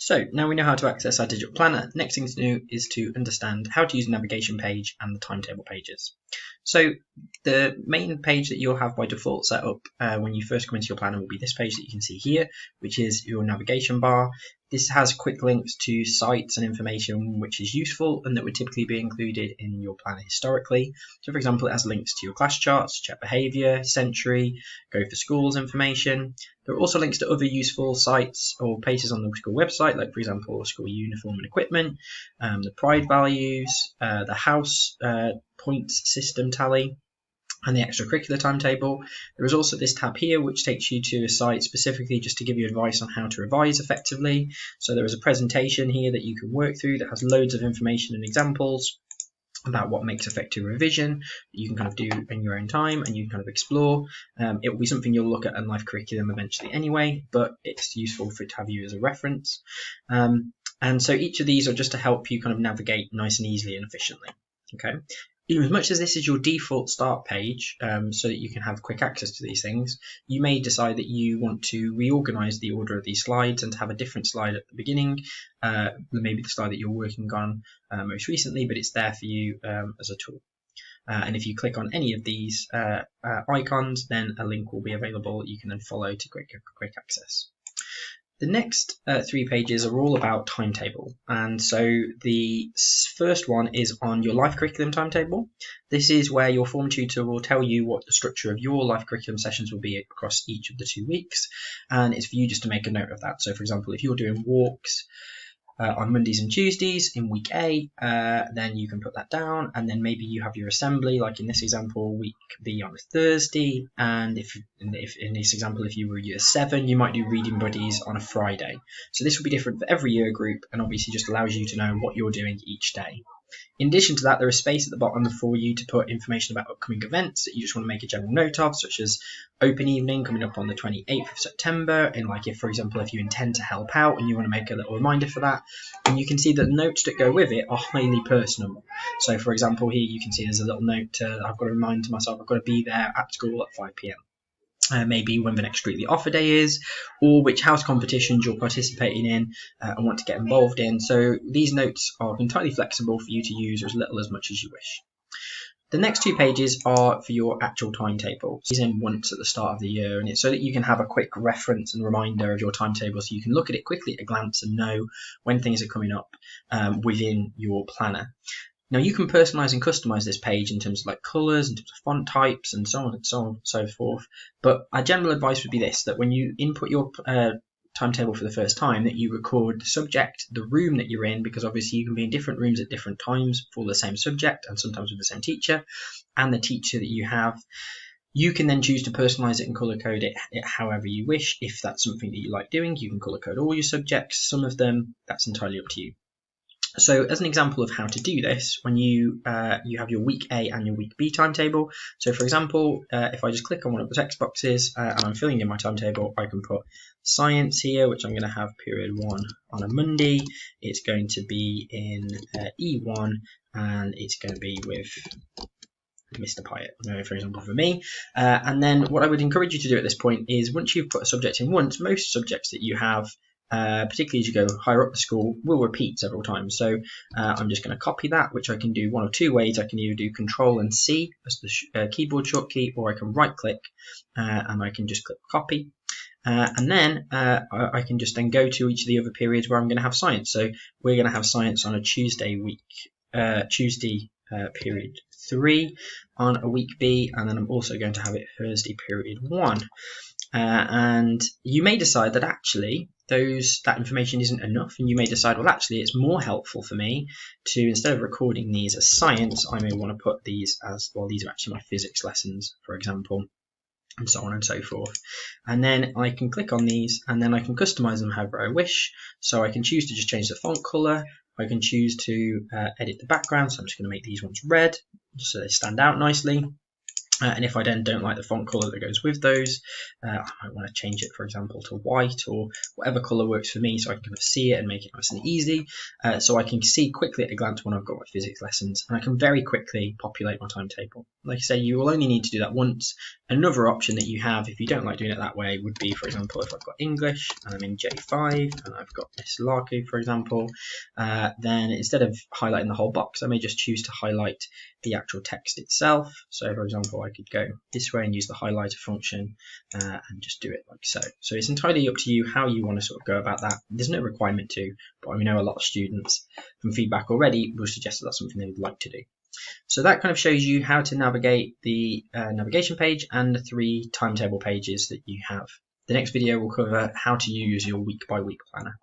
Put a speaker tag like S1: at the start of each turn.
S1: So now we know how to access our digital planner. Next thing to do is to understand how to use the navigation page and the timetable pages. So the main page that you'll have by default set up when you first come into your planner will be this page that you can see here, which is your navigation bar. This has quick links to sites and information which is useful and that would typically be included in your planner historically. So for example, it has links to your class charts, check behaviour, Century, Go for Schools information. There are also links to other useful sites or pages on the school website, like for example, school uniform and equipment, the pride values, the house points system tally, and the extracurricular timetable. There is also this tab here which takes you to a site specifically just to give you advice on how to revise effectively. So there is a presentation here that you can work through that has loads of information and examples about what makes effective revision that you can kind of do in your own time and you can kind of explore. It will be something you'll look at in life curriculum eventually anyway, but it's useful for it to have you as a reference. And so each of these are just to help you kind of navigate nice and easily and efficiently. Okay. As much as this is your default start page, so that you can have quick access to these things, you may decide that you want to reorganize the order of these slides and to have a different slide at the beginning, maybe the slide that you're working on most recently, but it's there for you as a tool. And if you click on any of these icons, then a link will be available that you can then follow to quick access. The next 3 pages are all about timetable, and so the first one is on your life curriculum timetable. This is where your form tutor will tell you what the structure of your life curriculum sessions will be across each of the 2 weeks, and it's for you just to make a note of that. So for example, if you're doing walks on Mondays and Tuesdays in week A, then you can put that down, and then maybe you have your assembly, like in this example, week B on a Thursday, and if in this example, if you were year 7, you might do reading buddies on a Friday. So this will be different for every year group, and obviously just allows you to know what you're doing each day. In addition to that, there is space at the bottom for you to put information about upcoming events that you just want to make a general note of, such as open evening coming up on the 28th of September, and like if, for example, if you intend to help out and you want to make a little reminder for that. And you can see that the notes that go with it are highly personal. So for example, here you can see there's a little note, I've got to remind myself I've got to be there at school at 5 p.m. Maybe when the next strictly offer day is, or which house competitions you're participating in and want to get involved in. So these notes are entirely flexible for you to use as little as much as you wish. The next 2 pages are for your actual timetable. These in once at the start of the year, and it's so that you can have a quick reference and reminder of your timetable, so you can look at it quickly at a glance and know when things are coming up within your planner. Now you can personalize and customize this page in terms of like colors, in terms of font types, and so on and so forth. But our general advice would be this: that when you input your timetable for the first time, that you record the subject, the room that you're in, because obviously you can be in different rooms at different times for the same subject and sometimes with the same teacher, and the teacher that you have. You can then choose to personalize it and color code it however you wish. If that's something that you like doing, you can color code all your subjects. Some of them, that's entirely up to you. So as an example of how to do this, when you have your week A and your week B timetable, so for example, if I just click on one of the text boxes and I'm filling in my timetable, I can put science here, which I'm going to have period 1 on a Monday. It's going to be in E1, and it's going to be with Mr. Pyatt, for example, for me. And then what I would encourage you to do at this point is, once you've put a subject in once, most subjects that you have, particularly as you go higher up the school, will repeat several times. So I'm just going to copy that, which I can do one of 2 ways. I can either do Control and C as the keyboard shortcut, or I can right click and I can just click copy. And then I can just then go to each of the other periods where I'm going to have science. So we're going to have science on a Tuesday period 3 on a week B, and then I'm also going to have it Thursday period 1. And you may decide that actually that information isn't enough, and you may decide, well, actually it's more helpful for me to, instead of recording these as science, I may want to put these as, well, these are actually my physics lessons, for example, and so on and so forth. And then I can click on these, and then I can customize them however I wish. So I can choose to just change the font color. I can choose to edit the background, so I'm just going to make these ones red so they stand out nicely. And if I then don't like the font color that goes with those, I might want to change it, for example, to white or whatever color works for me, so I can kind of see it and make it nice and easy. So I can see quickly at a glance when I've got my physics lessons, and I can very quickly populate my timetable. Like I say, you will only need to do that once. Another option that you have, if you don't like doing it that way, would be, for example, if I've got English and I'm in J5 and I've got Miss Larku, for example, then instead of highlighting the whole box, I may just choose to highlight the actual text itself. So, for example, I could go this way and use the highlighter function and just do it like so. So it's entirely up to you how you want to sort of go about that. There's no requirement to, but I know a lot of students from feedback already will suggest that that's something they would like to do. So that kind of shows you how to navigate the navigation page and the 3 timetable pages that you have. The next video will cover how to use your week by week planner.